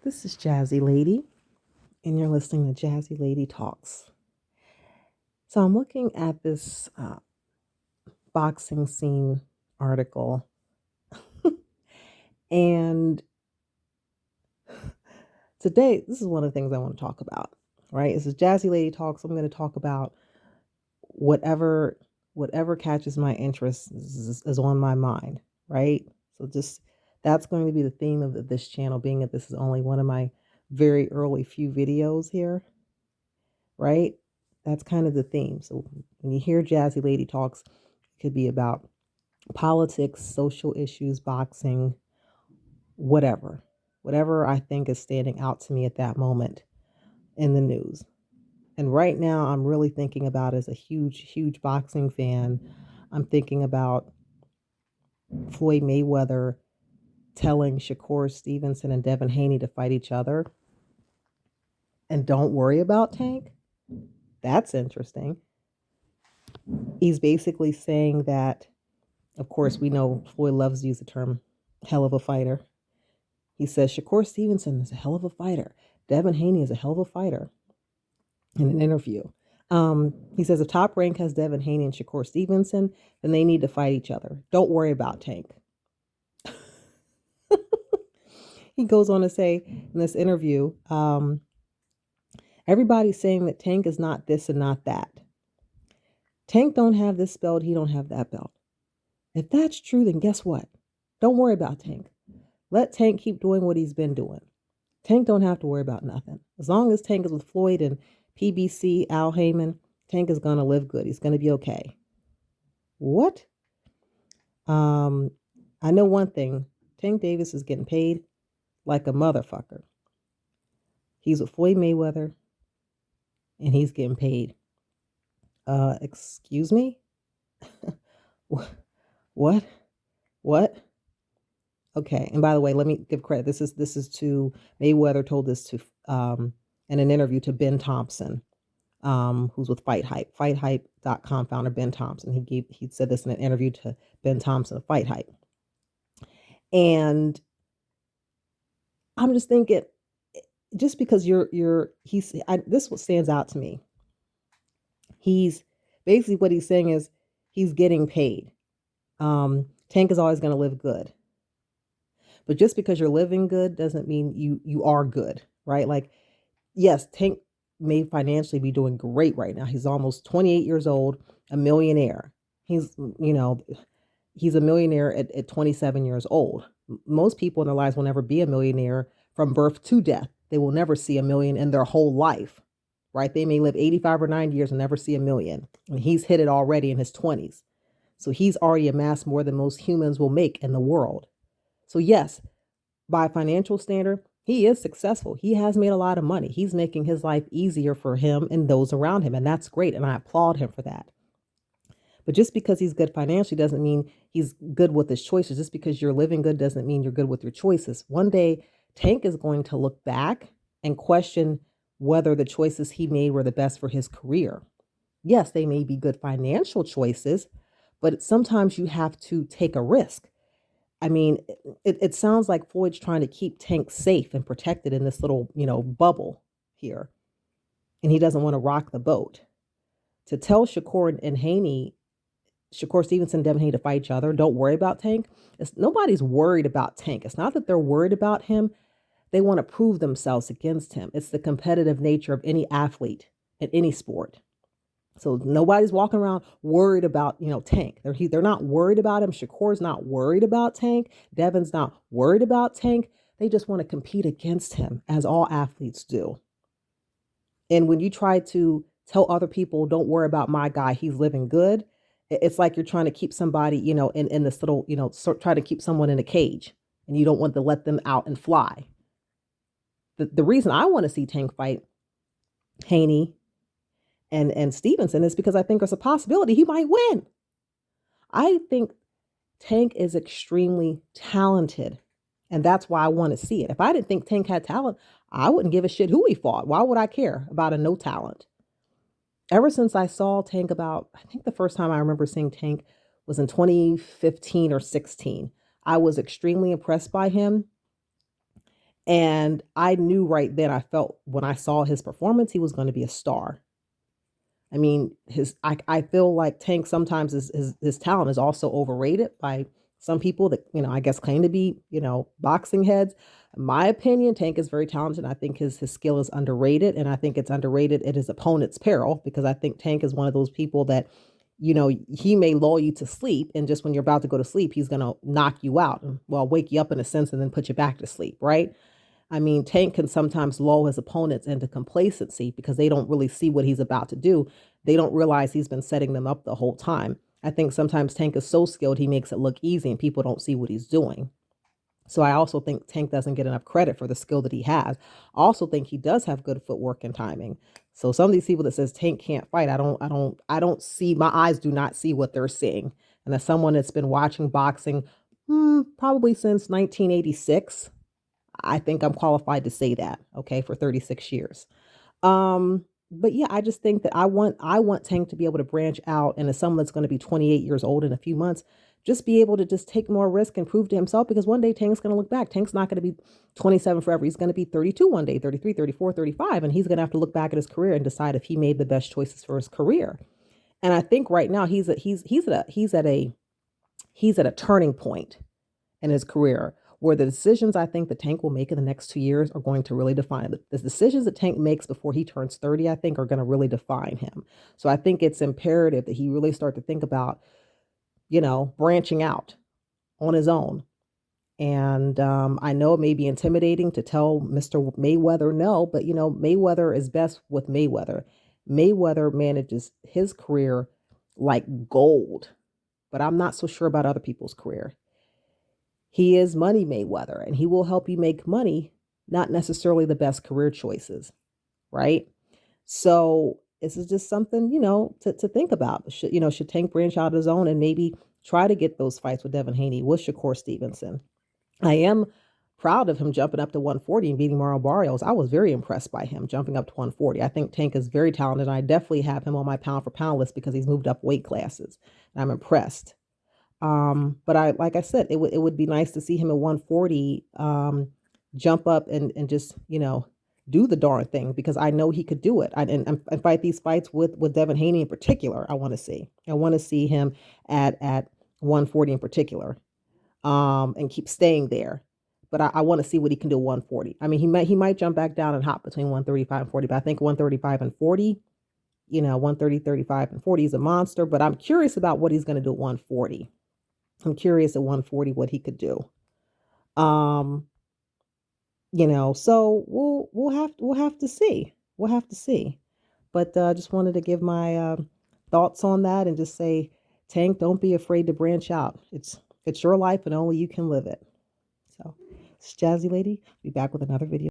This is Jazzy Lady, and you're listening to Jazzy Lady Talks. So I'm looking at this boxing scene article, and today this is one of the things I want to talk about. Right? This is Jazzy Lady Talks. I'm going to talk about whatever whatever catches my interest is on my mind. Right? So just that's going to be the theme of this channel, being that this is only one of my very early few videos here. Right? That's kind of the theme. So when you hear Jazzy Lady Talks, it could be about politics, social issues, boxing, whatever. Whatever I think is standing out to me at that moment in the news. And right now, I'm really thinking about, as a huge, huge boxing fan, I'm thinking about Floyd Mayweather telling Shakur Stevenson and Devin Haney to fight each other and don't worry about Tank. That's interesting. He's basically saying that, of course, we know Floyd loves to use the term hell of a fighter. He says Shakur Stevenson is a hell of a fighter. Devin Haney is a hell of a fighter in an interview. He says if Top Rank has Devin Haney and Shakur Stevenson, then they need to fight each other. Don't worry about Tank. He goes on to say in this interview, everybody's saying that Tank is not this and not that. Tank don't have this belt, he don't have that belt. If that's true, then guess what? Don't worry about Tank. Let Tank keep doing what he's been doing. Tank don't have to worry about nothing. As long as Tank is with Floyd and PBC, Al Heyman, Tank is going to live good. He's going to be okay. What? I know one thing. Tank Davis is getting paid like a motherfucker. He's with Floyd Mayweather, and he's getting paid. Excuse me? What? What? Okay. And by the way, let me give credit. This is to Mayweather told this to in an interview to Ben Thompson, who's with Fight Hype. FightHype.com founder Ben Thompson. He said this in an interview to Ben Thompson of Fight Hype. And I'm just thinking, just because this what stands out to me. He's basically, what he's saying is he's getting paid. Tank is always going to live good. But just because you're living good doesn't mean you are good, right? Like, yes, Tank may financially be doing great right now. He's almost 28 years old, a millionaire. He's, he's a millionaire at 27 years old. Most people in their lives will never be a millionaire from birth to death. They will never see a million in their whole life, right? They may live 85 or 90 years and never see a million. And he's hit it already in his 20s. So he's already amassed more than most humans will make in the world. So yes, by financial standard, he is successful. He has made a lot of money. He's making his life easier for him and those around him. And that's great. And I applaud him for that. But just because he's good financially doesn't mean he's good with his choices. Just because you're living good doesn't mean you're good with your choices. One day, Tank is going to look back and question whether the choices he made were the best for his career. Yes, they may be good financial choices, but sometimes you have to take a risk. I mean, it sounds like Floyd's trying to keep Tank safe and protected in this little, bubble here. And he doesn't want to rock the boat. To tell Shakur and Haney, Shakur Stevenson and Devin Haney to fight each other, don't worry about Tank. Nobody's worried about Tank. It's not that they're worried about him. They want to prove themselves against him. It's the competitive nature of any athlete in any sport. So nobody's walking around worried about, Tank. They're not worried about him. Shakur's not worried about Tank. Devin's not worried about Tank. They just want to compete against him, as all athletes do. And when you try to tell other people, don't worry about my guy, he's living good, it's like you're trying to keep somebody, in this little, try to keep someone in a cage, and you don't want to let them out and fly. The reason I want to see Tank fight Haney and Stevenson is because I think there's a possibility he might win. I think Tank is extremely talented, and that's why I want to see it. If I didn't think Tank had talent, I wouldn't give a shit who he fought. Why would I care about a no talent? Ever since I saw Tank I think the first time I remember seeing Tank was in 2015 or 16. I was extremely impressed by him. And I knew right then, I felt when I saw his performance, he was going to be a star. I mean, I feel like Tank sometimes his talent is also overrated by some people that, I guess claim to be, boxing heads. In my opinion, Tank is very talented. I think his skill is underrated, and I think it's underrated at his opponent's peril, because I think Tank is one of those people that, he may lull you to sleep, and just when you're about to go to sleep, he's going to knock you out, and well, wake you up in a sense and then put you back to sleep, right? I mean, Tank can sometimes lull his opponents into complacency because they don't really see what he's about to do. They don't realize he's been setting them up the whole time. I think sometimes Tank is so skilled, he makes it look easy and people don't see what he's doing. So I also think Tank doesn't get enough credit for the skill that he has. I also think he does have good footwork and timing. So some of these people that says Tank can't fight, I don't see, my eyes do not see what they're seeing. And as someone that's been watching boxing probably since 1986, I think I'm qualified to say that, okay, for 36 years. But yeah, I just think that I want Tank to be able to branch out, and as someone that's going to be 28 years old in a few months, just be able to just take more risk and prove to himself, because one day Tank's going to look back. Tank's not going to be 27 forever. He's going to be 32 one day, 33, 34, 35, and he's going to have to look back at his career and decide if he made the best choices for his career. And I think right now he's at a turning point in his career, where the decisions I think that Tank will make in the next 2 years are going to really define it. The decisions that Tank makes before he turns 30, I think, are going to really define him. So I think it's imperative that he really start to think about, branching out on his own. And I know it may be intimidating to tell Mr. Mayweather no, but Mayweather is best with Mayweather. Mayweather manages his career like gold, but I'm not so sure about other people's career. He is Money Mayweather, and he will help you make money, not necessarily the best career choices, right? So this is just something, to think about. Should Tank branch out his own and maybe try to get those fights with Devin Haney, with Shakur Stevenson? I am proud of him jumping up to 140 and beating Mario Barrios. I was very impressed by him jumping up to 140. I think Tank is very talented, and I definitely have him on my pound for pound list because he's moved up weight classes. And I'm impressed. But like I said, it would be nice to see him at 140, jump up and just, do the darn thing, because I know he could do it. And fight these fights with Devin Haney in particular. I want to see him at 140 in particular, and keep staying there. But I want to see what he can do at 140. I mean, he might jump back down and hop between 135 and 40, but I think 135 and 40, 130, 35 and 40 is a monster. But I'm curious about what he's going to do at 140. I'm curious at 140 what he could do. Um, so we'll have to see. We'll have to see. But just wanted to give my thoughts on that, and just say, Tank, don't be afraid to branch out. It's your life and only you can live it. So, it's Jazzy Lady. Be back with another video.